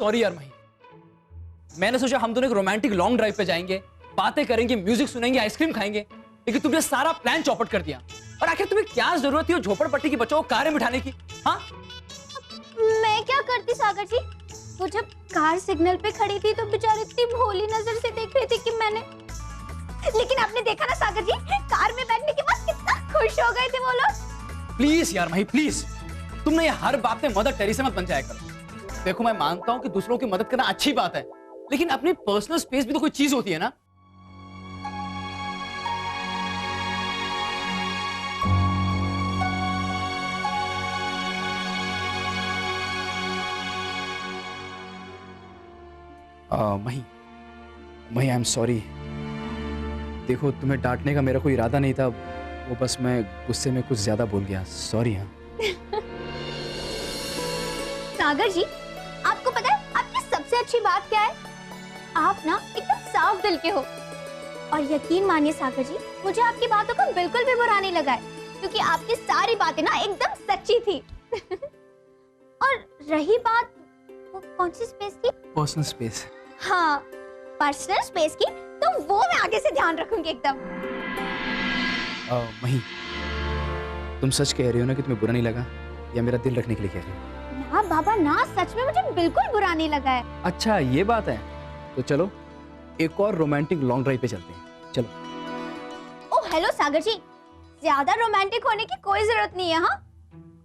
Sorry यार मही। मैंने सोचा हम दोनों एक रोमांटिक लॉन्ग ड्राइव पे जाएंगे, बातें करेंगे, म्यूजिक सुनेंगे, आइसक्रीम खाएंगे, लेकिन तुमने सारा प्लान चौपट कर दिया। और आखिर तुम्हें क्या जरूरत थी वो झोपड़पट्टी के बच्चों को कार में बिठाने की? हाँ, मैं क्या करती सागर जी, वो जब कार सिग्नल पे खड़ी थी तो बेचारी इतनी भोली नजर से देख रही थी कि मैंने, लेकिन आपने देखा ना सागर जी, कार में बैठने के बाद कितना खुश हो गए थे वो लोग। प्लीज यार मही प्लीज, तुमने ये हर बात में मदर टेरेसा मत बन जाया करो। देखो मैं मानता हूँ कि दूसरों की मदद करना अच्छी बात है, लेकिन अपनी पर्सनल स्पेस भी तो कोई चीज होती है ना। मही आई एम सॉरी। देखो तुम्हें डांटने का मेरा कोई इरादा नहीं था, वो बस मैं गुस्से में कुछ ज्यादा बोल गया, सॉरी। हाँ सागर जी, आपको पता है आपकी सबसे अच्छी बात क्या है? आप ना एकदम साफ दिल के हो। और यकीन मानिए सागर जी, मुझे आपकी बातों का बिल्कुल भी बुरा नहीं लगा है, क्योंकि आपकी सारी बातें ना एकदम सच्ची थी। और रही बात वो कौन सी स्पेस की? Personal space. हाँ, पर्सनल स्पेस की, तो वो मैं आगे से ध्यान रखूंगी एकदम। मही, तुम सच कह रही हो ना कि तुम्हें बुरा नहीं लगा, या मेरा दिल रखने के लिए कह रही हो? ना बाबा ना, सच में मुझे बिल्कुल बुरा नहीं लगा है। अच्छा ये बात है, तो चलो एक और रोमांटिक लॉन्ग ड्राइव पे चलते हैं, चलो। ओह हेलो सागर जी, ज्यादा रोमांटिक होने की कोई जरूरत नहीं है। हाँ,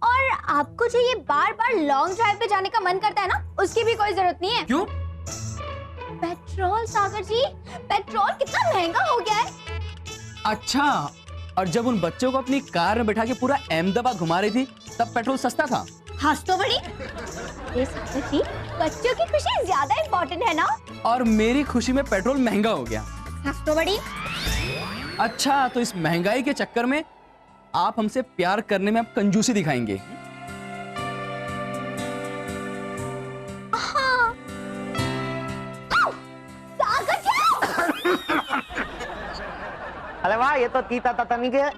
और आपको जो ये बार बार लॉन्ग ड्राइव पे जाने का मन करता है ना, उसकी भी कोई जरूरत नहीं है। क्यों? पेट्रोल सागर जी, पेट्रोल कितना महंगा हो गया है। अच्छा, और जब उन बच्चों को अपनी कार में बैठा के पूरा अहमदाबाद घुमा रही थी तब पेट्रोल सस्ता था। हंस तो बड़ी। ये सागर जी, बच्चों की खुशी ज्यादा इम्पोर्टेंट है ना। और मेरी खुशी में पेट्रोल महंगा हो गया। हंस तो बड़ी। अच्छा, तो इस महंगाई के चक्कर में आप हमसे प्यार करने में आप कंजूसी दिखाएंगे? हाँ। सागर जी। अरे वाह, ये तो तीता तनिक है।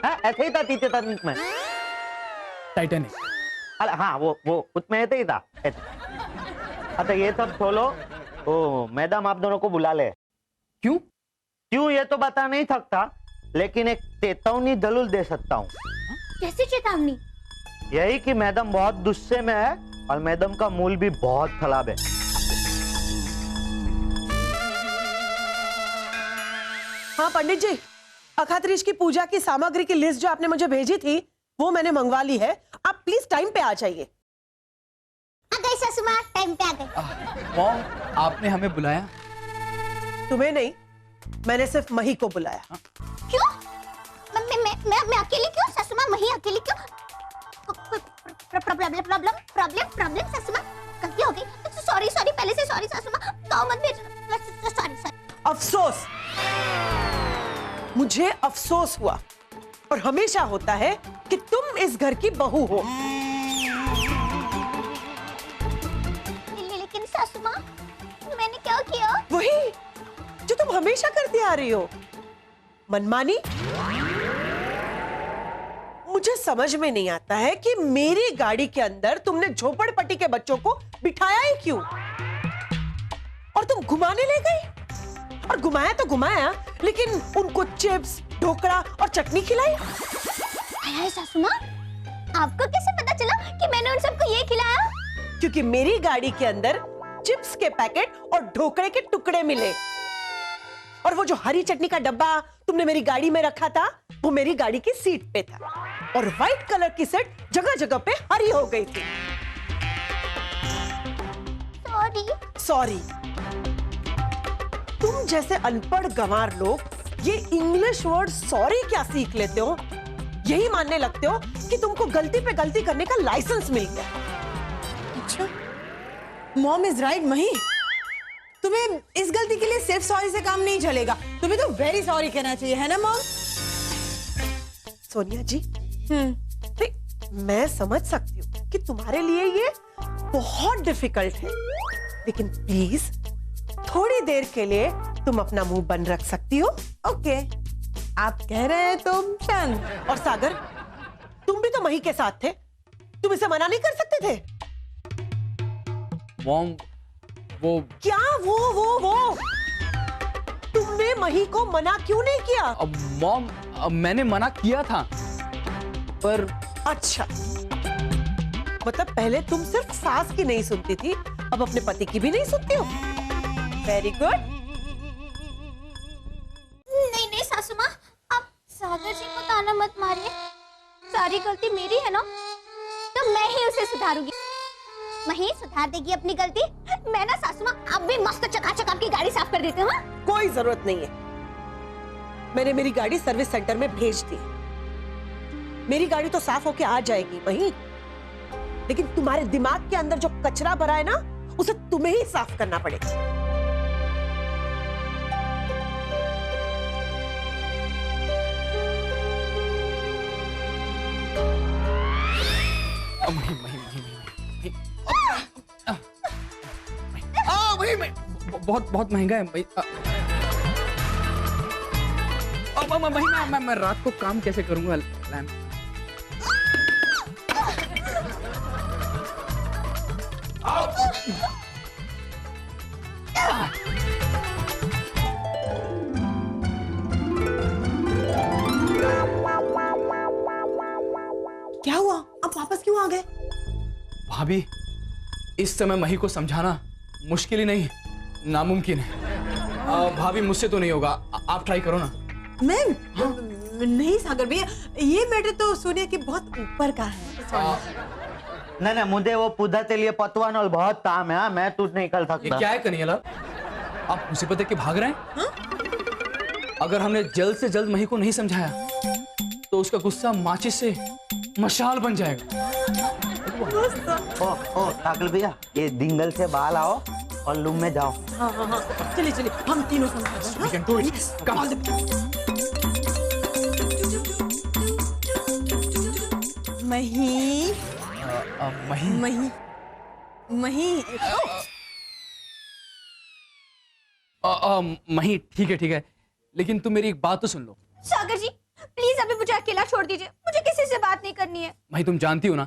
ऐसे ही था तीते तनिक में। टाइटैनिक। अरे हाँ, वो उसमें ऐसे ही था। अच्छा ये सब छोड़ो, तो मैडम आप दोनों को बुला ले। क्यों? क्यों ये तो बता नहीं सकता, लेकिन एक चेतावनी जरूर दे सकता हूँ। कैसी चेतावनी? यही कि मैडम बहुत गुस्से में है और मैडम का मूड भी बहुत खराब है। हाँ पंडित जी, अखात्रीज की पूजा की सामग्री की लिस्ट जो आपने मुझे भेजी थी वो मैंने मंगवा ली है। आप प्लीज टाइम पे आ जाइए। आ गई ससुर माँ, टाइम पे आ गई। मॉम, आपने हमें बुलाया? तुम्हें नहीं, मैंने सिर्फ मही को बुलाया। क्यों? मैं अकेली क्यों? ससुर माँ मही अकेली क्यों? प्रॉब्लम ससुर माँ, गलती हो गई। सॉरी पहले से सॉरी ससुर माँ, गाँव मत भेजना। सॉरी। अफसोस, मुझे अफसोस हुआ, और हमेशा होता है कि तुम इस घर की बहू हो। लेकिन ससुर माँ, मैंने क्या किया? वही जो तुम हमेशा करती आ रही हो, मनमानी। मुझे समझ में नहीं आता है कि मेरी गाड़ी के अंदर तुमने झोपड़पट्टी के बच्चों को बिठाया ही क्यों, और तुम घुमाने ले गई। और घुमाया तो घुमाया, लेकिन उनको चिप्स, ढोकला और चटनी खिलाई। अरे ससुर माँ, आपको कैसे पता चला कि मैंने उन सबको ये खिलाया? क्योंकि मेरी गाड़ी के अंदर चिप्स के पैकेट और ढोकले के टुकड़े मिले, और वो जो हरी चटनी का डब्बा तुमने मेरी गाड़ी में रखा था वो मेरी गाड़ी की सीट पे था, और व्हाइट कलर की सीट जगह जगह पे हरी हो गई थी। सॉरी। तुम जैसे अनपढ़ गंवार लोग ये इंग्लिश वर्ड सॉरी क्या सीख लेते हो? यही मानने लगते हो कि तुमको गलती पे गलती करने का लाइसेंस मिल गया। अच्छा, मॉम इज राइट मही, तुम्हें इस गलती के लिए सिर्फ सॉरी से काम नहीं चलेगा, तुम्हें तो वेरी सॉरी कहना चाहिए, है ना मॉम? सोनिया जी, मैं समझ सकती हूँ कि तुम्हारे लिए ये बहुत डिफिकल्ट है, लेकिन प्लीज थोड़ी देर के लिए तुम अपना मुंह बंद रख सकती हो। ओके, आप कह रहे हैं तो चंद। और सागर, तुम भी तो मही के साथ थे, तुम इसे मना नहीं कर सकते थे? मॉम, वो क्या वो तुमने मही को मना क्यों नहीं किया? मॉम, मैंने मना किया था, पर अच्छा, मतलब पहले तुम सिर्फ सास की नहीं सुनती थी, अब अपने पति की भी नहीं सुनती हो। Very good. नहीं सासू माँ, आप सागर जी को ताना मत मारिए। सारी गलती मेरी है ना, तो मैं ही उसे सुधारूंगी। मही सुधार देगी अपनी गलती। मैं ना सासू माँ अब भी मस्त चकाचक आपकी गाड़ी साफ कर देती हूँ। कोई जरूरत नहीं है, मैंने मेरी गाड़ी सर्विस सेंटर में भेज दी। मेरी गाड़ी तो साफ होके आ जाएगी वही, लेकिन तुम्हारे दिमाग के अंदर जो कचरा भरा है ना, उसे तुम्हें ही साफ करना पड़ेगा। बहुत महंगा है भाई। मैं रात को काम कैसे करूंगा लैम्प? क्या हुआ? आप वापस क्यों आ गए? भाभी, इस समय मही को समझाना मुश्किल ही नहीं, नामुमकिन है। भाभी, मुझसे तो नहीं होगा, आप ट्राई करो ना। मैं नहीं सागर भैया, ये मैटर तो सोनिया के बहुत ऊपर का है। नहीं, मुझे वो पूजा के लिए पतवान और बहुत काम है। हाँ, मैं तुझ नहीं कर ये सकता। क्या है कन्हैया, आप मुसीबत देख के भाग रहे हैं? हाँ? अगर हमने जल्द से जल्द मही को नहीं समझाया तो उसका गुस्सा माचिस से मशाल बन जाएगा। ओ ताकल भैया, ये दिंगल से बाहर आओ और रूम में जाओ। हाँ, चलिए हम तीनों समझाते हैं। We can do it. Come. मही मही, ठीक है, लेकिन तुम मेरी एक बात तो सुन लो। सागर जी प्लीज अभी मुझे अकेला छोड़ दीजिए, मुझे किसी से बात नहीं करनी है। मही, तुम जानती हो ना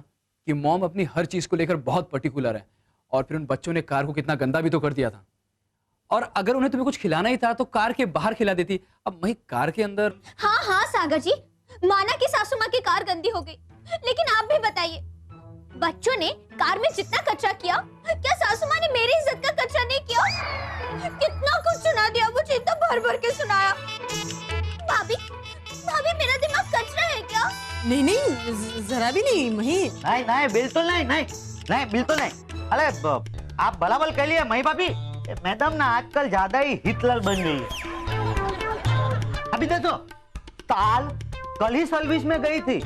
कि मॉम अपनी हर चीज को लेकर बहुत पर्टिकुलर है, और फिर उन बच्चों ने कार को कितना गंदा भी तो कर दिया था। और अगर उन्हें तुम्हें कुछ खिलाना ही था तो कार के बाहर खिला देती। अब मही कार के अंदर। हाँ सागर जी, माना कि सासू माँ की कार गंदी हो गई, लेकिन आप भी बताइए, बच्चों ने कार में जितना कचरा किया, क्या सासू माँ ने मेरी इज्जत का कचरा नहीं किया? कितना कुछ सुना दिया मुझे, इतना भर भर के सुनाया। भाभी मेरा दिमाग कचरा है क्या? नहीं, जरा भी नहीं मही। नहीं, बिल्कुल नहीं, बिल्कुल नहीं। अरे आप बराबर कह लिए मही भाभी, मैडम ना आजकल ज्यादा ही हिटलर बन गई है। अभी देखो, कल ही सर्विस में गई थी,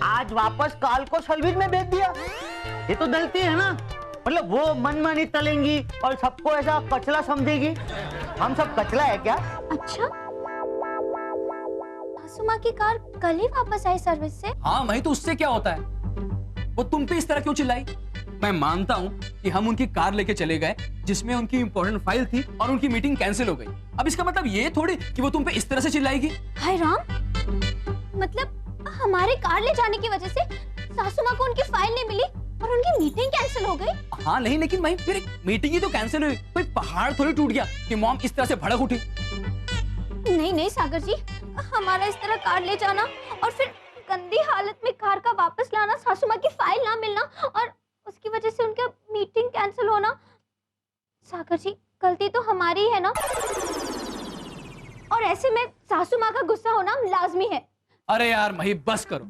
आज वापस काल को सर्विस में भेज दिया। ये तो गलती है ना। मतलब वो मनमानी चलेंगी और सबको ऐसा कचरा समझेगी। हम सब कचरा है क्या? अच्छा, सासू माँ की कार कल ही वापस आई सर्विस से? हाँ मही, तो उससे क्या होता है? वो तुम पे इस तरह क्यों चिल्लाई? मैं मानता हूँ कि हम उनकी कार लेके चले गए जिसमें उनकी इंपॉर्टेंट फाइल थी और उनकी मीटिंग कैंसिल हो गई। अब इसका मतलब ये थोड़ी कि वो तुम पे इस तरह से चिल्लाएगी। हाय राम, मतलब हमारे कार ले जाने की वजह से सासू माँ को उनकी फाइल नहीं मिली और उनकी मीटिंग कैंसिल हो गई? हाँ नहीं, लेकिन भाई फिर एक मीटिंग ही तो कैंसिल हुई, कोई पहाड़ थोड़ी टूट गया कि मॉम इस तरह से भड़क उठी। नहीं सागर जी, हमारा इस तरह कार ले जाना और फिर गंदी हालत में कार का वापस लाना, सासू माँ की फाइल ना मिलना और उसकी वजह से उनका मीटिंग कैंसिल होना, सागर जी गलती तो हमारी है ना। और ऐसे में सासू माँ का गुस्सा होना लाजमी है। अरे यार मही, बस करो,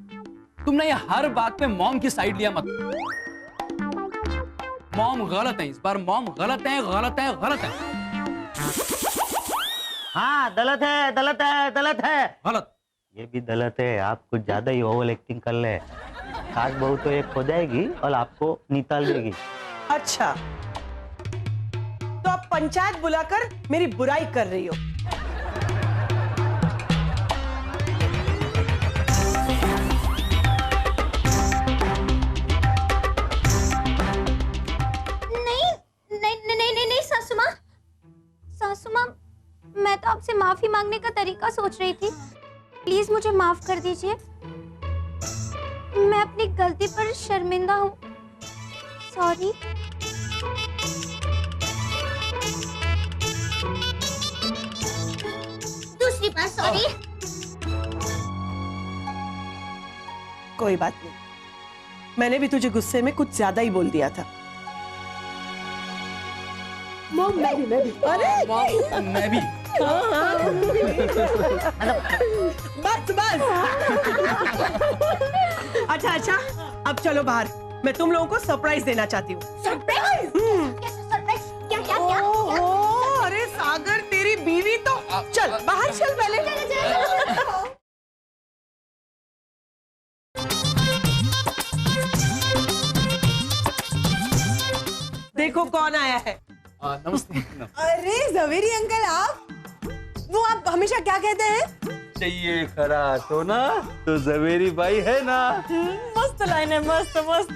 तुमने ये हर बात पे मॉम की साइड लिया मत। मॉम गलत है, इस बार मॉम गलत है। हाँ, गलत है। गलत। ये भी गलत है। आप कुछ ज्यादा ही ओवर एक्टिंग कर ले। सास बहू तो एक हो जाएगी और आपको निकाल देगी। अच्छा, तो आप पंचायत बुलाकर मेरी बुराई कर रही हो? नहीं सासू माँ, मैं तो आपसे माफी मांगने का तरीका सोच रही थी। प्लीज मुझे माफ कर दीजिए, मैं अपनी गलती पर शर्मिंदा हूँ। सॉरी। सॉरी। कोई बात नहीं, मैंने भी तुझे गुस्से में कुछ ज्यादा ही बोल दिया था। मॉम मैं भी अरे मैं भी। बस बस। अच्छा, अब चलो बाहर, मैं तुम लोगों को सरप्राइज देना चाहती हूँ। सरप्राइज? कैसे सरप्राइज? क्या क्या क्या? ओहो, अरे सागर तेरी बीवी तो, चल बाहर चल पहले। चलो। देखो कौन आया है। नमस्ते। अरे जवेरी अंकल आप, वो आप हमेशा क्या कहते हैं? चाहिए खरा सोना तो जवेरी भाई है ना। मस्त लाइन है, मस्त मस्त।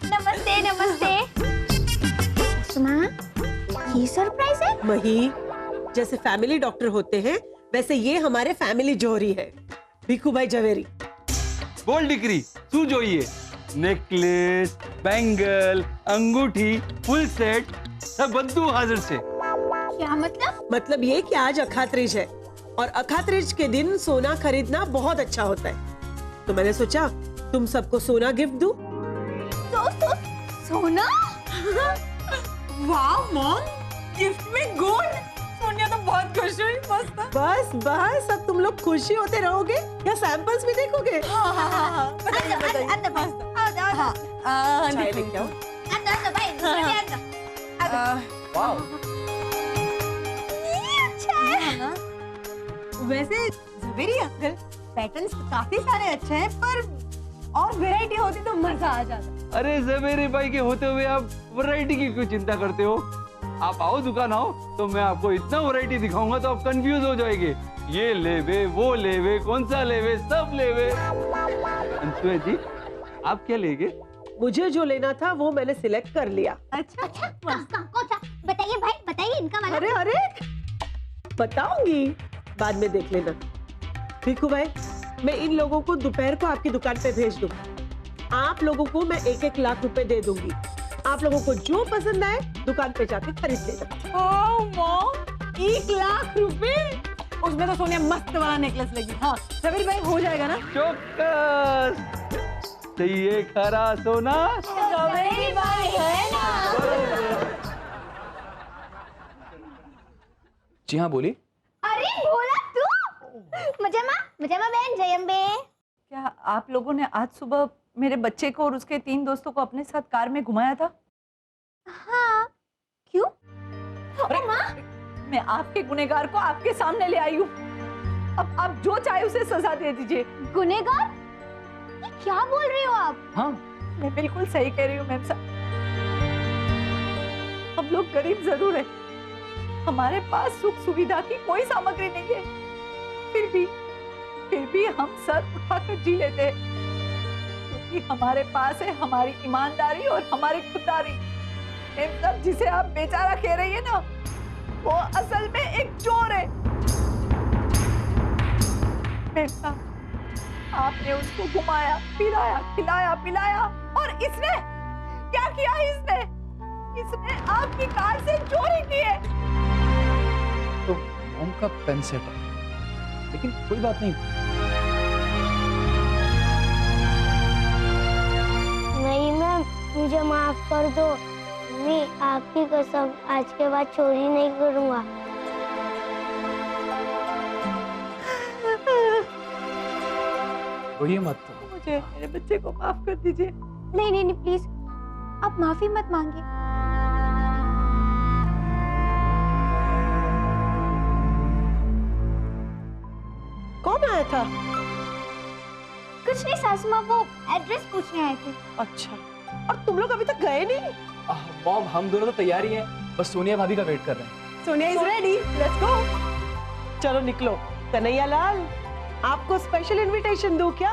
नमस्ते नमस्ते। सुमा, ये सरप्राइज है? मही, जैसे फैमिली डॉक्टर होते हैं वैसे ये हमारे फैमिली जोहरी है, भिक्खू भाई जवेरी। बोल डिक्री तू जोइए, नेकलेस, बैंगल, अंगूठी, फुल सेट सब बंदू हाजिर से। क्या मतलब? मतलब ये कि आज अखात्रिज है और अखात्रिज के दिन सोना खरीदना बहुत अच्छा होता है, तो मैंने सोचा तुम सबको सोना गिफ्ट दूं। सोना? वाह मॉम, गिफ्ट में गोल्ड। सोनिया तो बहुत खुश हुई, मस्त। बस बस, अब तुम लोग खुशी होते रहोगे या सैंपल्स भी देखोगे? हाँ, बताइए बताइए। अंदर बस। चाय लेके आओ। अंदर भाई, अंदर। वाह। वैसे जवेरी अंकल, पैटर्न्स काफी सारे अच्छे हैं, पर और वैरायटी होती तो मजा आ जाता। अरे जवेरी भाई के होते हुए आप वैरायटी की क्यों चिंता करते हो? आप आओ दुकान आओ तो मैं आपको इतना वैरायटी दिखाऊंगा तो आप कंफ्यूज हो जाएंगे। ये लेवे वो लेवे, कौन सा लेवे, सब लेवे। अंशुए जी आप क्या लेंगे? मुझे जो लेना था वो मैंने सिलेक्ट कर लिया। अच्छा कौन सा? बताइए भाई, बताइए इनका वाला। अरे बताऊंगी, बाद में देख लेना। भिक्खू भाई, मैं इन लोगों को दोपहर को आपकी दुकान पे भेज दूँ। आप लोगों को मैं 1-1 लाख रुपए दे दूंगी। आप लोगों को जो पसंद आए दुकान पे जाके खरीद लेना। ओह मॉम, 1 लाख रुपए? उसमें तो सोनिया मस्त वाला नेकलेस लेगी। हाँ जवेरी भाई, हो जाएगा ना? चौक्कस। चाहिए खरा सोना जवेरी भाई है ना? जी हाँ, बोली। अरे बोला तू। मजमा बहन, जय अम्बे। क्या आप लोगों ने आज सुबह मेरे बच्चे को और उसके 3 दोस्तों को अपने साथ कार में घुमाया था? हाँ, क्यों? अरे माँ, मैं आपके गुनहगार को आपके सामने ले आई हूँ। अब आप जो चाहे उसे सजा दे दीजिए। गुनहगार? ये क्या बोल रहे हो आप? हाँ, मैं बिल्कुल सही कह रही हूँ मैम साहब। हम लोग गरीब जरूर है, हमारे पास सुख सुविधा की कोई सामग्री नहीं है, फिर भी हम सर उठाकर जी लेते हैं, क्योंकि हमारे पास है हमारी ईमानदारी और हमारी खुददारी। मैम साहब, जिसे आप बेचारा कह रही है ना, वो असल में एक चोर है। मैम साहब, आपने उसको घुमाया, फिराया, खिलाया, पिलाया, और इसने क्या किया? इसने आपकी कार से चोरी की है। तो मॉम का पेन सेट है, लेकिन कोई बात नहीं। नहीं मैम, मुझे माफ कर दो। मैं आपकी कसम आज के बाद चोरी नहीं करूंगा। रोइए मत। मुझे मेरे बच्चे को माफ कर दीजिए। नहीं प्लीज, आप माफी मत मांगिए। कौन आया था? कुछ नहीं सासू माँ, वो एड्रेस पूछने आए थे। अच्छा, और तुम लोग अभी तक गए नहीं? मॉम, हम दोनों तो तैयार ही हैं, बस सोनिया भाभी का वेट कर रहे हैं। Sonia is ready, let's go. चलो निकलो। कन्हैया लाल, आपको स्पेशल इनविटेशन दूं क्या?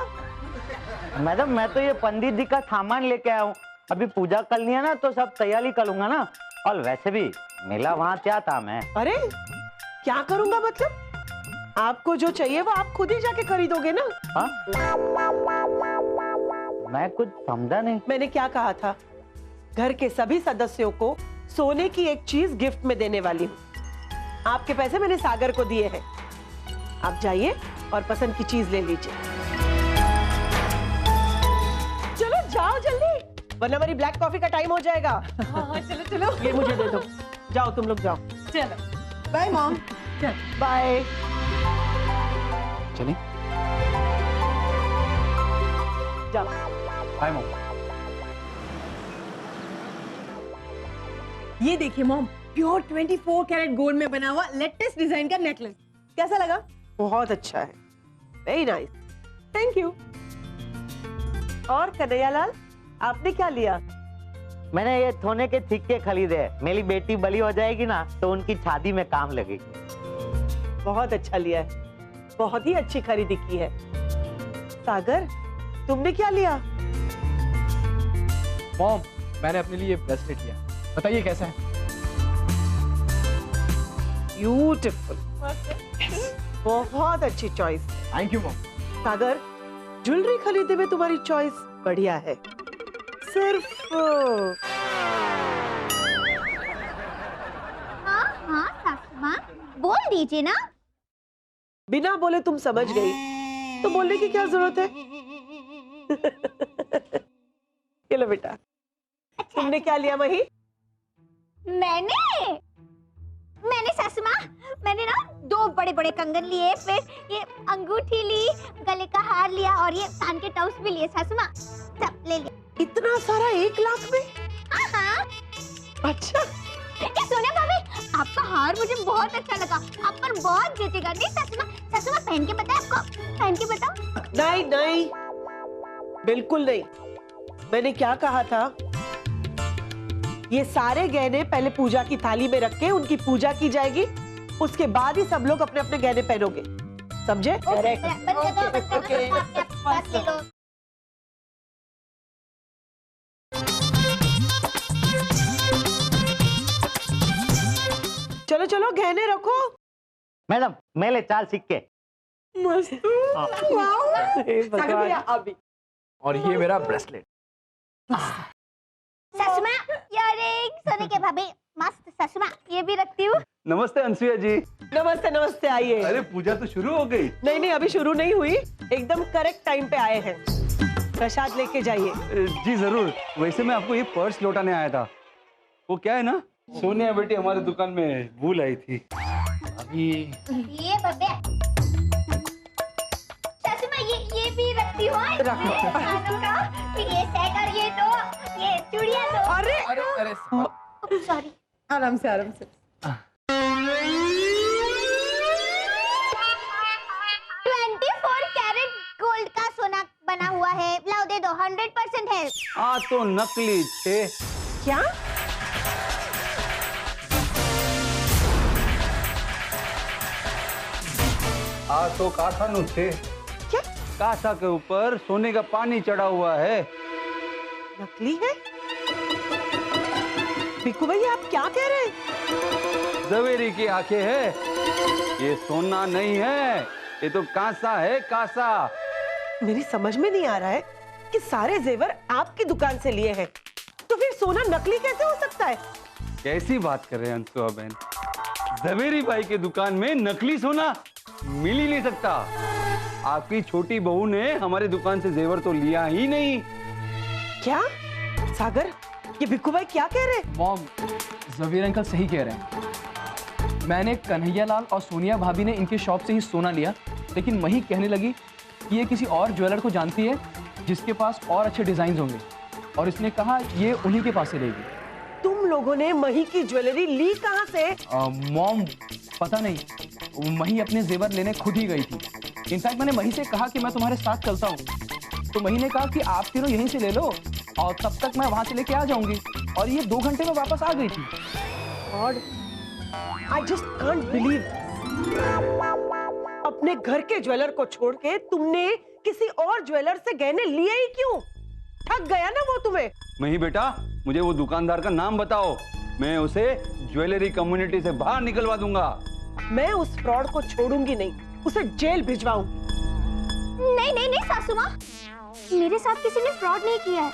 मैडम, मैं तो ये पंडित जी का सामान लेके आया हूँ। अभी पूजा करनी है ना तो सब तैयारी करूंगा ना। और वैसे भी मेला वहाँ क्या था मैं। अरे क्या करूंगा मतलब? आपको जो चाहिए वो आप खुद ही जाके खरीदोगे ना? हाँ? मैं कुछ समझा नहीं। मैंने क्या कहा था? घर के सभी सदस्यों को सोने की एक चीज गिफ्ट में देने वाली हूँ। आपके पैसे मैंने सागर को दिए हैं। आप जाइए और पसंद की चीज ले लीजिए। चलो जाओ जल्दी, वरना मेरी ब्लैक कॉफी का टाइम हो जाएगा। हाँ चलो चलो ये मुझे दे दो। जाओ तुम लोग जाओ। चलो बाय मॉम। बाय। चलिए। जाओ। Bye mom. ये देखिए मॉम, प्योर 24 कैरेट गोल्ड में बना हुआ लेटेस्ट डिजाइन का नेकलेस, कैसा लगा? बहुत अच्छा है, वेरी नाइस, थैंक यू। और कन्हैयालाल, आपने क्या लिया? मैंने ये सोने के सिक्के खरीदे। मेरी बेटी बड़ी हो जाएगी ना तो उनकी शादी में काम लगेगी। बहुत अच्छा लिया है, बहुत ही अच्छी खरीदी की है। सागर, तुमने क्या लिया? मॉम, मैंने अपने लिए ब्रेसलेट लिया, बताइए कैसा है? ब्यूटीफुल, बहुत अच्छी choice. Thank you mom. Sagar, jewellery खरीदने में तुम्हारी चॉइस बढ़िया है। सिर्फ हाँ हाँ सासू माँ, बोल दीजिए ना। बिना बोले तुम समझ गई तो बोलने की क्या जरूरत है? ये लो बेटा। तुमने क्या लिया मही? मैंने सासू माँ, मैंने ना 2 बड़े बड़े कंगन लिए, फिर ये अंगूठी ली, गले का हार लिया और ये कान के टॉप्स भी लिए सासू माँ, सब ले लिया। इतना सारा 1 लाख में? हाँ। अच्छा। ये सोनिया भाभी, आपका हार मुझे बहुत अच्छा लगा, आप पर बहुत जचेगा। नहीं सासू माँ, पहन के बताओ आपको, पहन के बताओ। नहीं नहीं, बिल्कुल नहीं। मैंने क्या कहा था? ये सारे गहने पहले पूजा की थाली में रख के उनकी पूजा की जाएगी, उसके बाद ही सब लोग अपने अपने गहने पहनोगे, समझे? चलो चलो गहने रखो। मैडम, मेले 4 सिक्के। मस्त। अभी और ये मेरा ब्रेसलेट। सासू माँ, इयररिंग सोने के भाभी, मस्त। सासू माँ, ये भी रखती हूँ। नमस्ते अनसुया जी। नमस्ते नमस्ते, आइए। अरे पूजा तो शुरू हो गई। नहीं नहीं, अभी शुरू नहीं हुई, एकदम करेक्ट टाइम पे आए हैं। प्रसाद लेके जाइए। जी जरूर। वैसे मैं आपको ये पर्स लौटाने आया था। वो क्या है ना, सोनिया बेटी हमारी दुकान में भूल आई थी। अभी ये बब्बे, सासू माँ, ये भी रखती हूँ। रखो। ये कानों का, फिर ये सेट और ये दो, ये चूड़ियाँ दो। अरे अरे सॉरी। आराम से आराम से। 24 कैरेट गोल्ड का सोना बना हुआ है, लाओ दे दो, 100% है। तो नकली थे। क्या? तो कासा नु थे। क्या? कासा के ऊपर सोने का पानी चढ़ा हुआ है। नकली है? बिक्कू भैया, आप क्या कह रहे हैं? जवेरी की आंखें है, ये सोना नहीं है, ये तो कांसा है, कांसा। मेरी समझ में नहीं आ रहा है कि सारे जेवर आपकी दुकान से लिए हैं, तो फिर सोना नकली कैसे हो सकता है? कैसी बात कर रहे हैं अंशुआ बहन? जवेरी भाई की दुकान में नकली सोना मिल ही नहीं सकता। आपकी छोटी बहू ने हमारी दुकान से जेवर तो लिया ही नहीं। क्या? सागर, ये बिक्कू भाई क्या कह रहे हैं? मॉम, जबीर अंकल सही कह रहे हैं। मैंने कन्हैयालाल और सोनिया भाभी ने इनके शॉप से ही सोना लिया, लेकिन मही कहने लगी कि ये किसी और ज्वेलर को जानती है जिसके पास और अच्छे डिजाइन होंगे, और इसने कहा ये उन्हीं के पास से लेगी। तुम लोगों ने मही की ज्वेलरी ली कहाँ से? मॉम, पता नहीं, मही अपने जेवर लेने खुद ही गई थी। इनफैक्ट मैंने मही से कहा कि मैं तुम्हारे साथ चलता हूँ, तो मही ने कहा कि आप तीनों यहीं से ले लो और तब तक मैं वहां से लेके आ जाऊंगी, और ये 2 घंटे में वापस आ गई थी। God, I just can't believe. अपने घर के ज्वेलर को छोड़ के तुमने किसी और ज्वेलर से गहने लिए ही क्यों? ठग गया ना वो तुम्हें? नहीं बेटा, मुझे वो दुकानदार का नाम बताओ, मैं उसे ज्वेलरी कम्युनिटी से बाहर निकलवा दूंगा। मैं उस फ्रॉड को छोड़ूंगी नहीं, उसे जेल भिजवाऊंगी। नहीं नहीं नहीं सासू माँ, मेरे साथ किसी ने फ्रॉड नहीं किया है।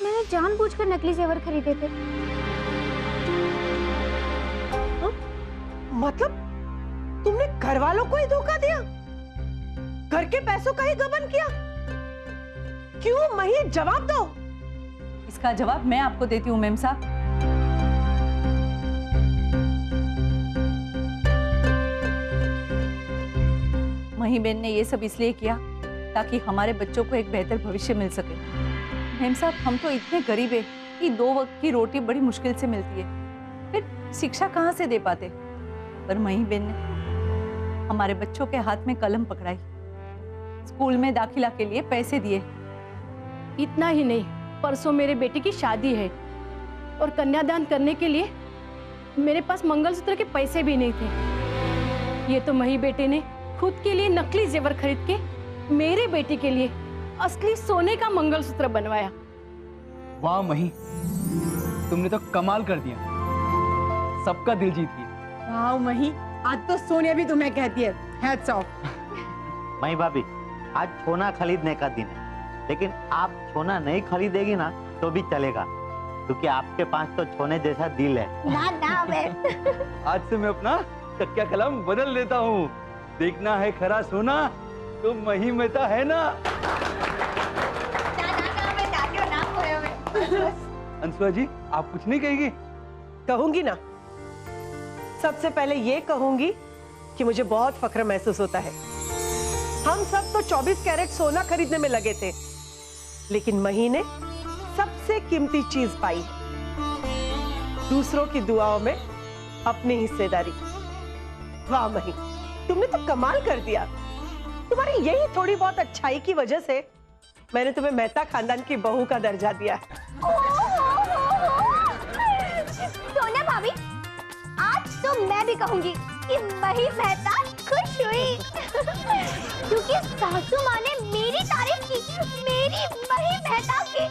मैंने जानबूझकर नकली जेवर खरीदे थे। मतलब तुमने घर वालों को ही धोखा दिया, घर के पैसों का ही गबन किया। क्यों मही, जवाब दो। इसका जवाब मैं आपको देती हूँ मेम साहब। मही बहन ने ये सब इसलिए किया ताकि हमारे बच्चों को एक बेहतर भविष्य मिल सके। मेम साहब, हम तो इतने गरीब है कि 2 वक्त की रोटी बड़ी मुश्किल से मिलती है, फिर शिक्षा कहाँ से दे पाते। पर मही बहन ने हमारे बच्चों के हाथ में कलम पकड़ाई, स्कूल में दाखिला के लिए पैसे दिए। इतना ही नहीं, परसों मेरे बेटे की शादी है और कन्यादान करने के लिए मेरे पास मंगलसूत्र के पैसे भी नहीं थे। ये तो मही बेटे ने खुद के लिए नकली जेवर खरीद के मेरे बेटे के लिए असली सोने का मंगलसूत्र बनवाया। वाह मही, तुमने तो कमाल कर दिया, सबका दिल जीत लिया। वाह मही, आज तो सोनिया भी तुम्हें कहती है हैट्स ऑफ। मही भाभी, आज सोना खरीदने का दिन है, लेकिन आप सोना नहीं खरीदेगी ना तो भी चलेगा, क्योंकि आपके पास तो सोने जैसा दिल है। ना ना मैं आज से मैं अपना चक्का कलम बदल देता हूँ। देखना है खरा सोना तो मही मेहता है ना। अंशुआ जी, आप कुछ नहीं कहेगी? कहूंगी ना। सबसे पहले ये कहूंगी कि मुझे बहुत फख्र महसूस होता है। हम सब तो 24 कैरेट सोना खरीदने में लगे थे, लेकिन मही ने सबसे कीमती चीज पाई, दूसरों की दुआओं में अपनी हिस्सेदारी। वाह मही, तुमने तो कमाल कर दिया। तुम्हारी यही थोड़ी बहुत अच्छाई की वजह से मैंने तुम्हें मेहता खानदान की बहू का दर्जा दिया है। सोनिया भाभी, आज तो मैं भी कहूंगी कि मही मेहता खुश हुई क्योंकि सासू माँ ने मेरी तारीफ की, मेरी मही मेहता की।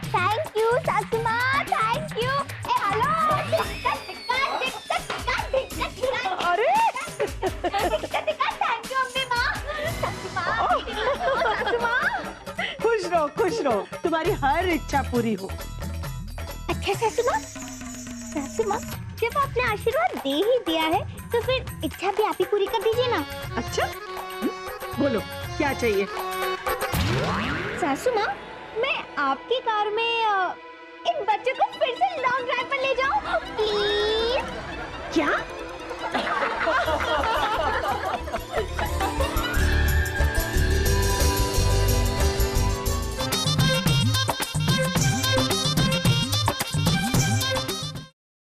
थैंक यू सासू माँ, थैंक यू। हेलो, अरे थैंक यू अम्मी माँ, सासू माँ। खुश रहो, तुम्हारी हर इच्छा पूरी हो। अच्छा सासू माँ, जब आपने आशीर्वाद दे ही दिया है तो फिर इच्छा भी आप ही पूरी कर दीजिए ना। अच्छा, बोलो क्या चाहिए? सासू माँ, मैं आपकी कार में इन बच्चों को फिर से लॉन्ग ड्राइव पर ले जाऊं प्लीज। क्या?